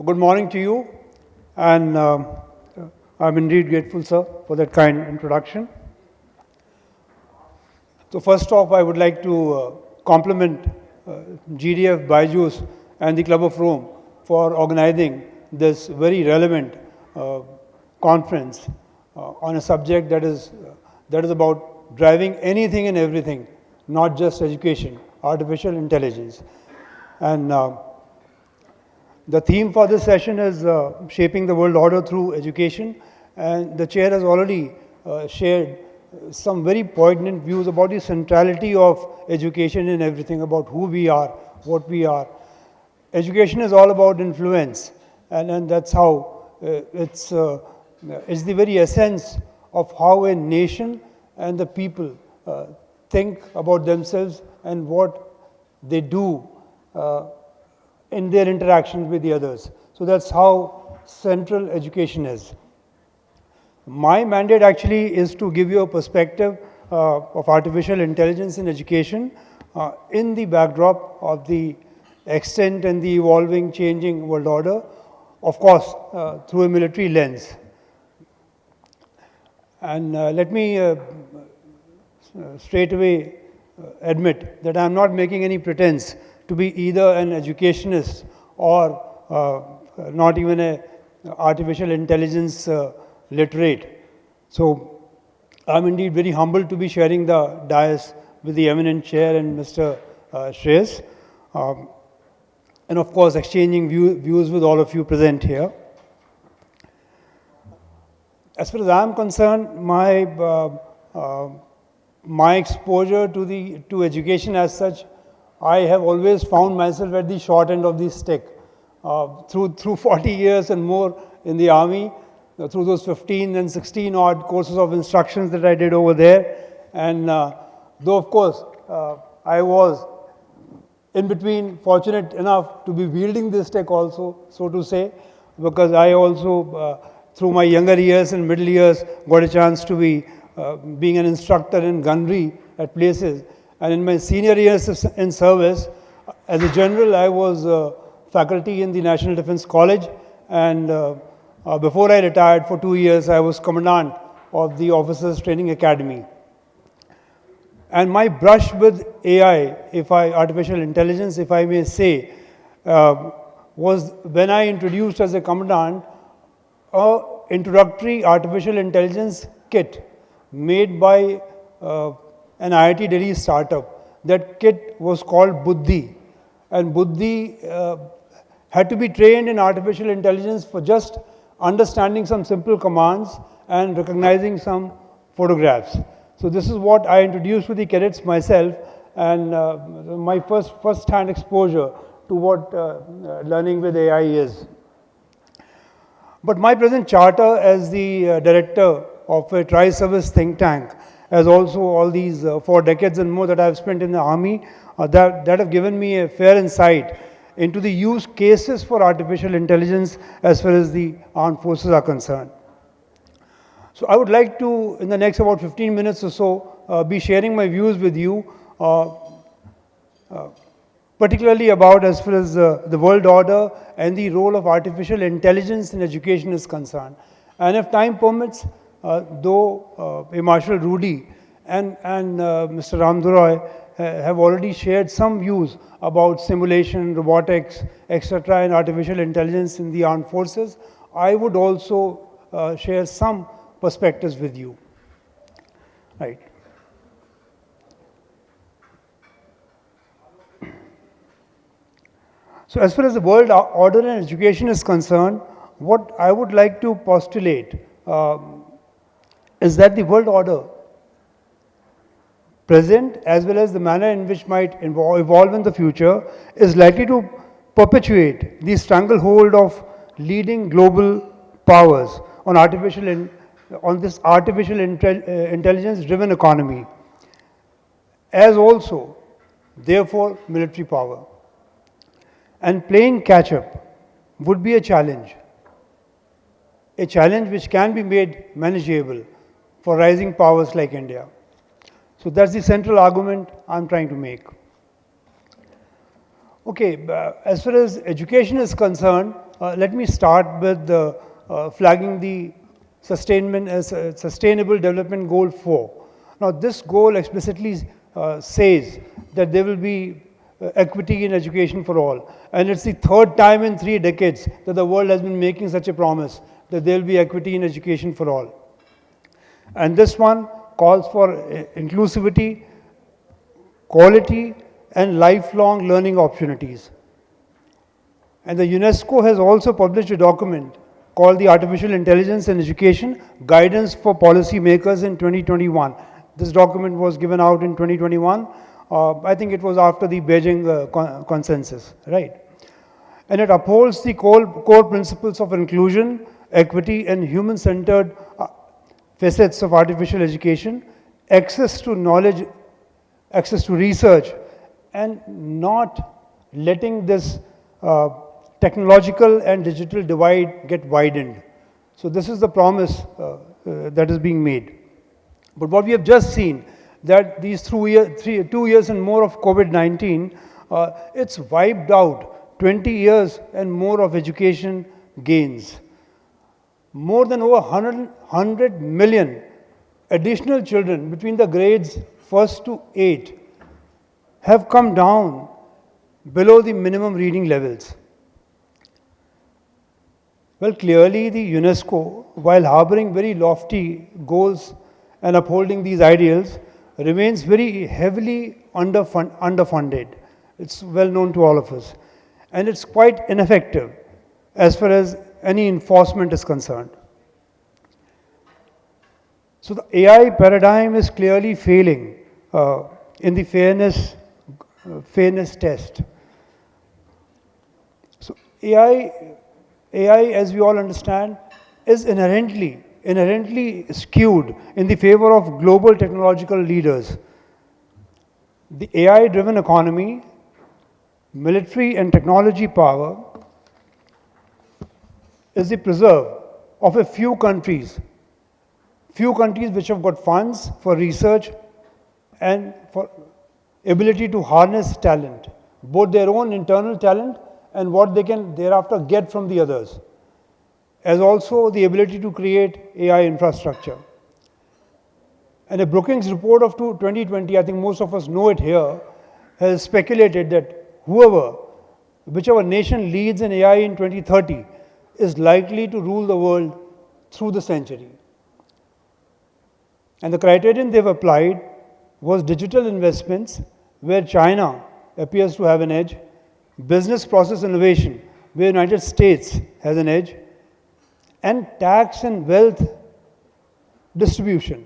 Good morning to you, and I'm indeed grateful, sir, for that kind introduction. So first off, I would like to compliment GDF, Byju's, and the Club of Rome for organizing this very relevant conference on a subject that is about driving anything and everything, not just education, artificial intelligence. And the theme for this session is shaping the world order through education, and the chair has already shared some very poignant views about the centrality of education in everything, about who we are, what we are. Education is all about influence, and that's how it's the very essence of how a nation and the people think about themselves and what they do in their interactions with the others. So that's how central education is. My mandate actually is to give you a perspective of artificial intelligence in education in the backdrop of the extent and the evolving, changing world order, of course, through a military lens. And let me straight away admit that I'm not making any pretense to be either an educationist or not even an artificial intelligence literate. So I'm indeed very humbled to be sharing the dais with the eminent chair and Mr. Shreyas, and of course exchanging views with all of you present here. As far as I'm concerned, my exposure to education as such, I have always found myself at the short end of the stick. Through 40 years and more in the army, through those 15 and 16 odd courses of instructions that I did over there, and though of course I was in between fortunate enough to be wielding this stick also, so to say, because I also through my younger years and middle years got a chance to be being an instructor in gunnery at places. And in my senior years in service, as a general, I was faculty in the National Defence College, and before I retired for 2 years, I was commandant of the Officers Training Academy. And my brush with AI, artificial intelligence, if I may say, was when I introduced as a commandant an introductory artificial intelligence kit made by an IIT Delhi startup. That kit was called Buddhi, and Buddhi had to be trained in artificial intelligence for just understanding some simple commands and recognizing some photographs. So this is what I introduced to the cadets myself, and my first-hand exposure to what learning with AI is. But my present charter as the director of a tri-service think tank, as also all these 4 decades and more that I have spent in the army, that have given me a fair insight into the use cases for artificial intelligence as far as the armed forces are concerned. So I would like to, in the next about 15 minutes or so, be sharing my views with you, particularly about as far as the world order and the role of artificial intelligence in education is concerned. And if time permits, though Marshal Rudy and Mr. Ramduroy have already shared some views about simulation, robotics, etc., and artificial intelligence in the armed forces, I would also share some perspectives with you. Right. So as far as the world order and education is concerned, what I would like to postulate is that the world order, present as well as the manner in which might evolve in the future, is likely to perpetuate the stranglehold of leading global powers on this artificial intelligence-driven economy, as also, therefore, military power. And playing catch-up would be a challenge which can be made manageable for rising powers like India. So that's the central argument I'm trying to make. Okay, as far as education is concerned, let me start with flagging the Sustainable Development Goal 4. Now, this goal explicitly says that there will be equity in education for all. And it's the third time in 3 decades that the world has been making such a promise that there will be equity in education for all. And this one calls for inclusivity, quality, and lifelong learning opportunities. And the UNESCO has also published a document called the Artificial Intelligence in Education Guidance for Policymakers in 2021. This document was given out in 2021. I think it was after the Beijing consensus, right? And it upholds the core principles of inclusion, equity, and human-centered facets of artificial education, access to knowledge, access to research, and not letting this technological and digital divide get widened. So this is the promise that is being made. But what we have just seen, that these 2 years and more of COVID-19, it's wiped out 20 years and more of education gains. More than over 100 million additional children between the grades 1st to 8 have come down below the minimum reading levels. Well, clearly the UNESCO, while harboring very lofty goals and upholding these ideals, remains very heavily underfunded. It's well known to all of us. And it's quite ineffective as far as any enforcement is concerned. So the AI paradigm is clearly failing in the fairness test. So AI, as we all understand, is inherently skewed in the favor of global technological leaders. The AI-driven economy, military and technology power is the preserve of a few countries which have got funds for research and for ability to harness talent, both their own internal talent and what they can thereafter get from the others, as also the ability to create AI infrastructure. And a Brookings report of 2020, I think most of us know it here, has speculated that whichever nation leads in AI in 2030 is likely to rule the world through the century. And the criterion they've applied was digital investments, where China appears to have an edge, business process innovation, where the United States has an edge, and tax and wealth distribution,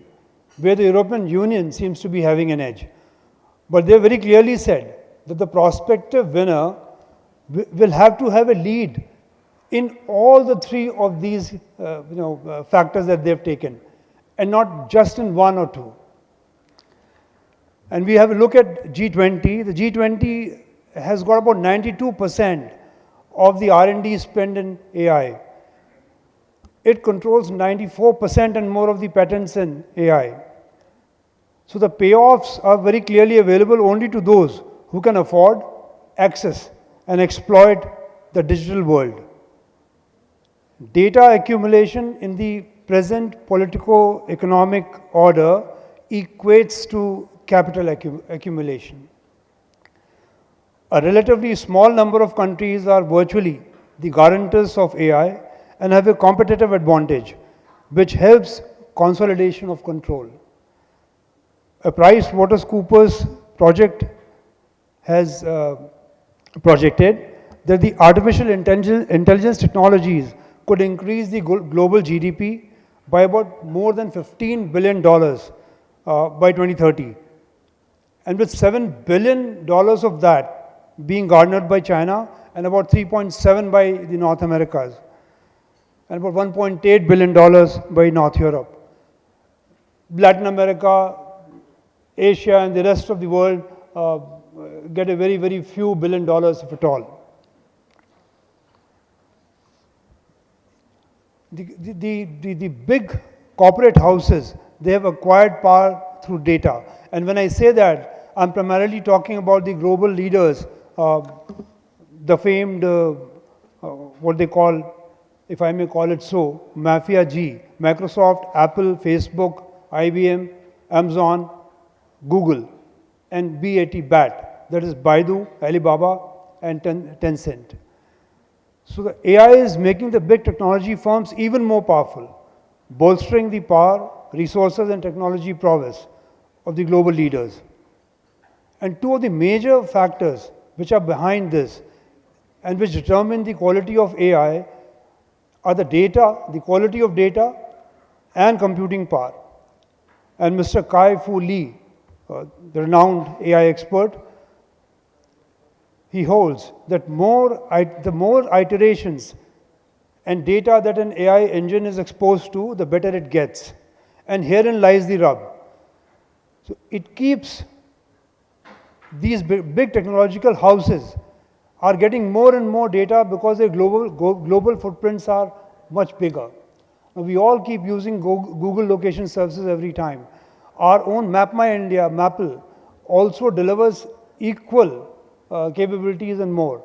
where the European Union seems to be having an edge. But they very clearly said that the prospective winner will have to have a lead in all the 3 of these factors that they've taken, and not just in 1 or 2. And we have a look at G20. The G20 has got about 92% of the R&D spend in AI. It controls 94% and more of the patents in AI. So the payoffs are very clearly available only to those who can afford, access, and exploit the digital world. Data accumulation in the present politico-economic order equates to capital accumulation. A relatively small number of countries are virtually the guarantors of AI and have a competitive advantage, which helps consolidation of control. A PricewaterhouseCoopers project has projected that the artificial intelligence technologies could increase the global GDP by about more than $15 billion by 2030. And with $7 billion of that being garnered by China and about 3.7 by the North Americas, and about $1.8 billion by North Europe. Latin America, Asia, and the rest of the world get a very, very few $1 billion, if at all. The big corporate houses, they have acquired power through data. And when I say that, I'm primarily talking about the global leaders, the famed what they call, if I may call it so, Mafia G, Microsoft, Apple, Facebook, IBM, Amazon, Google, and BAT, that is Baidu, Alibaba, and Tencent. So the AI is making the big technology firms even more powerful, bolstering the power, resources, and technology prowess of the global leaders. And two of the major factors which are behind this and which determine the quality of AI are the data, the quality of data, and computing power. And Mr. Kai-Fu Lee, the renowned AI expert, he holds that the more iterations and data that an AI engine is exposed to, the better it gets. And herein lies the rub. So it keeps these big technological houses are getting more and more data because their global footprints are much bigger. Now, we all keep using Google location services every time. Our own Map My India, Maple, also delivers equal capabilities and more.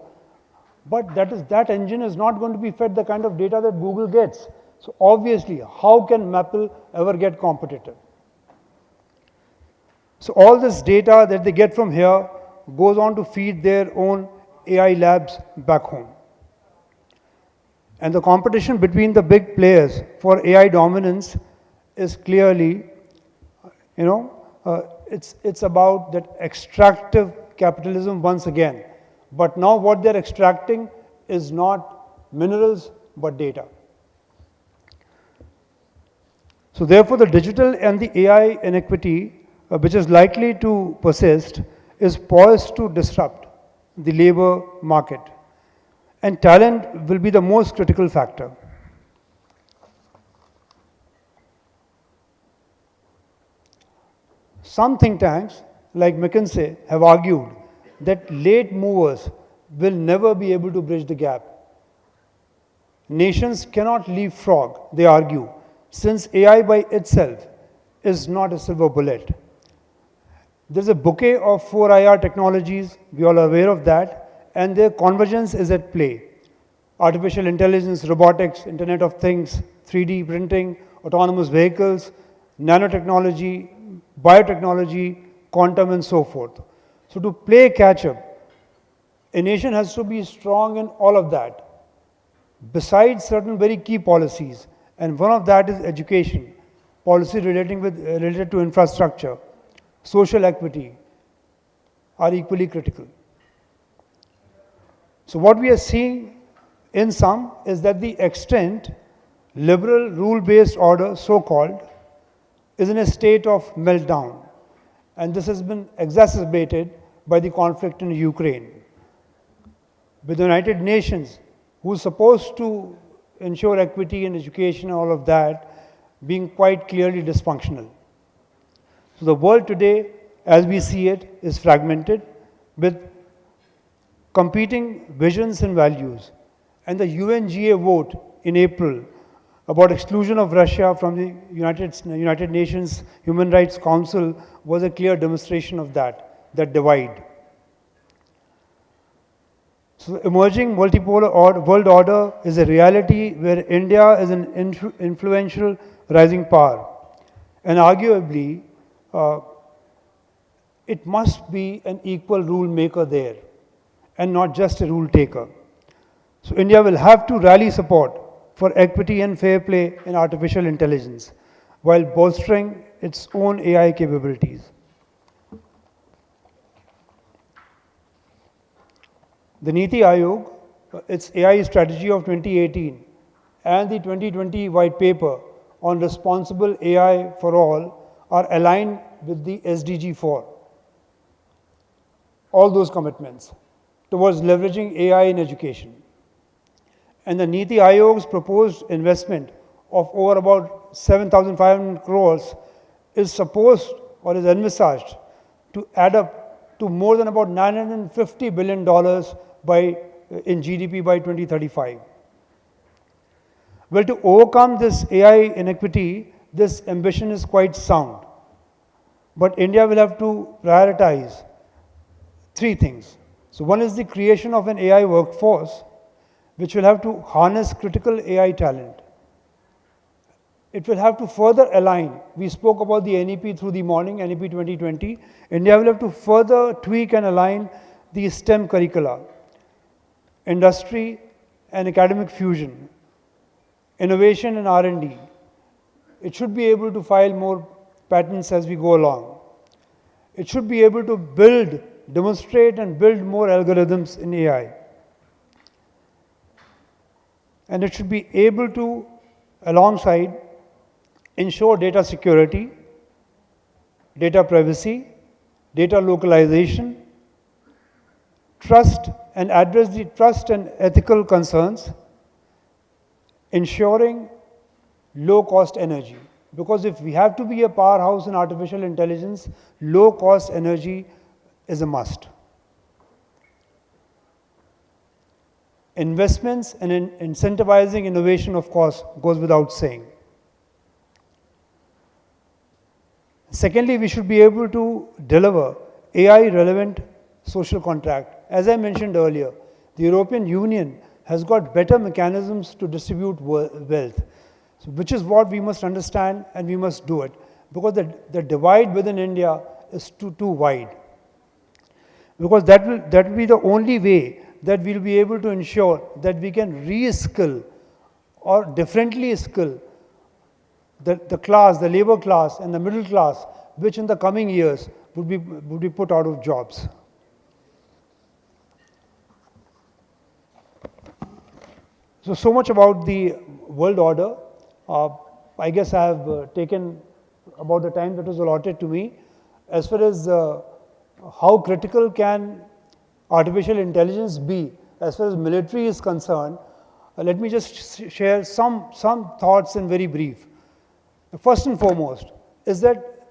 But that engine is not going to be fed the kind of data that Google gets. So obviously, how can Maple ever get competitive? So all this data that they get from here goes on to feed their own AI labs back home. And the competition between the big players for AI dominance is clearly, it's about that extractive capitalism once again. But now what they're extracting is not minerals, but data. So therefore, the digital and the AI inequity, which is likely to persist, is poised to disrupt the labor market. And talent will be the most critical factor. Some think tanks, like McKinsey, have argued that late movers will never be able to bridge the gap. Nations cannot leapfrog, they argue, since AI by itself is not a silver bullet. There's a bouquet of 4IR technologies, we all are aware of that, and their convergence is at play. Artificial intelligence, robotics, Internet of Things, 3D printing, autonomous vehicles, nanotechnology, biotechnology, quantum, and so forth. So to play catch-up, a nation has to be strong in all of that, besides certain very key policies, and one of that is education, policy related to infrastructure, social equity are equally critical. So what we are seeing in sum is that the extent liberal rule-based order, so-called, is in a state of meltdown. And this has been exacerbated by the conflict in Ukraine. With the United Nations, who's supposed to ensure equity in education and all of that, being quite clearly dysfunctional. So the world today, as we see it, is fragmented with competing visions and values. And the UNGA vote in April about exclusion of Russia from the United Nations Human Rights Council was a clear demonstration of that divide. So the emerging multipolar world order is a reality where India is an influential rising power. And arguably, it must be an equal rule maker there and not just a rule taker. So India will have to rally support for equity and fair play in artificial intelligence while bolstering its own AI capabilities. The Niti Aayog, its AI strategy of 2018 and the 2020 white paper on responsible AI for all are aligned with the SDG 4. All those commitments towards leveraging AI in education. And the Niti Aayog's proposed investment of over about 7,500 crores is supposed or is envisaged to add up to more than about $950 billion in GDP by 2035. Well, to overcome this AI inequity, this ambition is quite sound. But India will have to prioritize three things. So one is the creation of an AI workforce, which will have to harness critical AI talent. It will have to further align. We spoke about the NEP through the morning, NEP 2020. India will have to further tweak and align the STEM curricula, industry and academic fusion, innovation and R&D. It should be able to file more patents as we go along. It should be able to build, demonstrate and build more algorithms in AI. And it should be able to, alongside, ensure data security, data privacy, data localization, trust and address the trust and ethical concerns, ensuring low-cost energy. Because if we have to be a powerhouse in artificial intelligence, low-cost energy is a must. Investments and incentivizing innovation, of course, goes without saying. Secondly, we should be able to deliver AI-relevant social contract. As I mentioned earlier, the European Union has got better mechanisms to distribute wealth, so which is what we must understand, and we must do it, because the divide within India is too wide. Because that will be the only way that we'll be able to ensure that we can re-skill or differently skill the class, the labor class and the middle class, which in the coming years would be put out of jobs. So much about the world order. I guess I have taken about the time that was allotted to me. As far as how critical can artificial intelligence be as far as military is concerned, let me just share some thoughts in very brief. First and foremost is that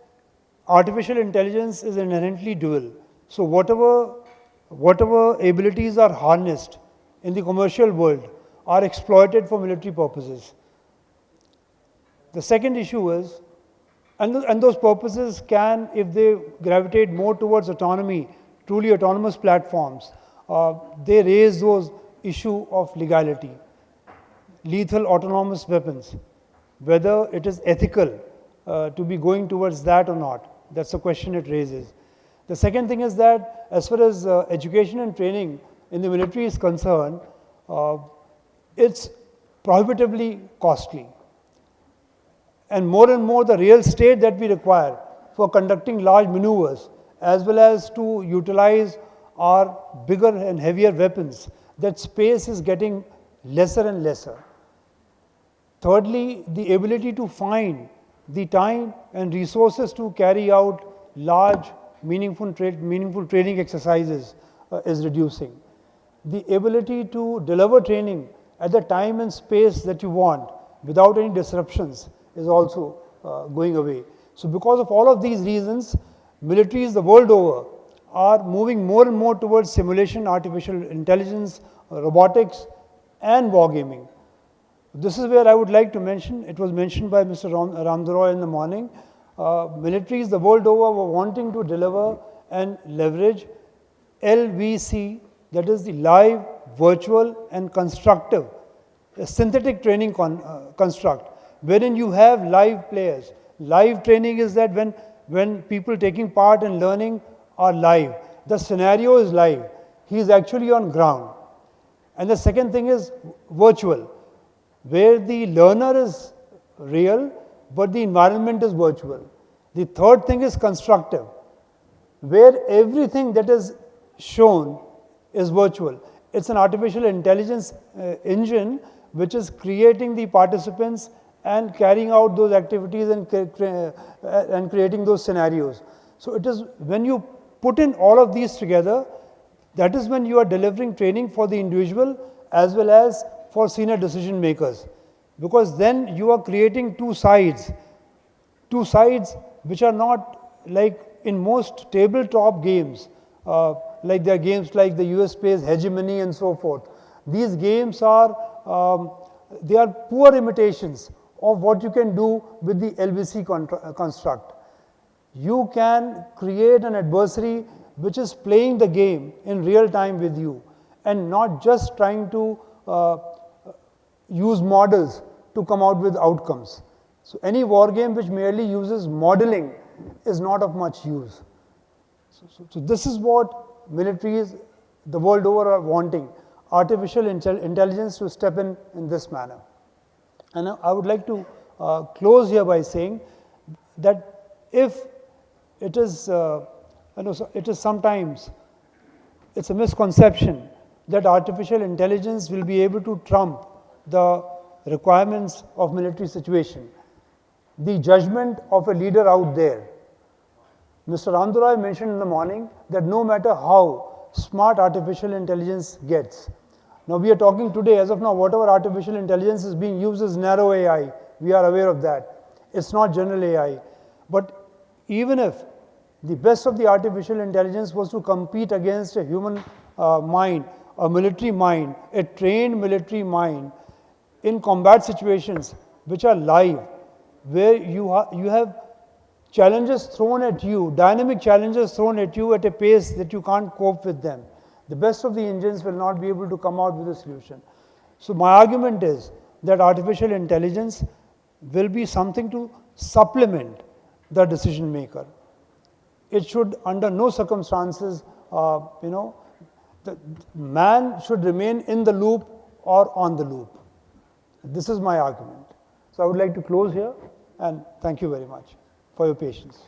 artificial intelligence is inherently dual. So whatever abilities are harnessed in the commercial world are exploited for military purposes. The second issue is, and those purposes can, if they gravitate more towards autonomy, truly autonomous platforms, they raise those issue of legality. Lethal autonomous weapons, whether it is ethical to be going towards that or not, that's the question it raises. The second thing is that as far as education and training in the military is concerned, it's prohibitively costly. And more the real estate that we require for conducting large maneuvers, as well as to utilize our bigger and heavier weapons, that space is getting lesser and lesser. Thirdly, the ability to find the time and resources to carry out large, meaningful training exercises is reducing. The ability to deliver training at the time and space that you want without any disruptions is also going away. So because of all of these reasons, militaries the world over are moving more and more towards simulation, artificial intelligence, robotics and wargaming. This is where I would like to mention, it was mentioned by Mr. Ramdaroy in the morning, militaries the world over were wanting to deliver and leverage LVC, that is the live, virtual and constructive, a synthetic training construct, wherein you have live players. Live training is that when people taking part in learning are live, the scenario is live, he is actually on ground. And the second thing is virtual, where the learner is real, but the environment is virtual. The third thing is constructive, where everything that is shown is virtual. It's an artificial intelligence engine which is creating the participants and carrying out those activities and creating those scenarios. So it is when you put in all of these together, that is when you are delivering training for the individual as well as for senior decision makers. Because then you are creating two sides which are not like in most tabletop games, like there are games like the US plays Hegemony and so forth. These games are, they are poor imitations of what you can do with the LVC construct. You can create an adversary which is playing the game in real time with you and not just trying to use models to come out with outcomes. So any war game which merely uses modeling is not of much use. So this is what militaries the world over are wanting, artificial intelligence to step in this manner. And I would like to close here by saying that if it is, it is sometimes, it's a misconception that artificial intelligence will be able to trump the requirements of military situation. The judgment of a leader out there. Mr. Ramdurai mentioned in the morning that no matter how smart artificial intelligence gets. Now we are talking today, as of now, whatever artificial intelligence is being used is narrow AI. We are aware of that. It's not general AI. But even if the best of the artificial intelligence was to compete against a human mind, a military mind, a trained military mind in combat situations which are live, where you have challenges thrown at you, dynamic challenges thrown at you at a pace that you can't cope with them. The best of the engines will not be able to come out with a solution. So my argument is that artificial intelligence will be something to supplement the decision maker. It should, under no circumstances, the man should remain in the loop or on the loop. This is my argument. So I would like to close here, and thank you very much for your patience.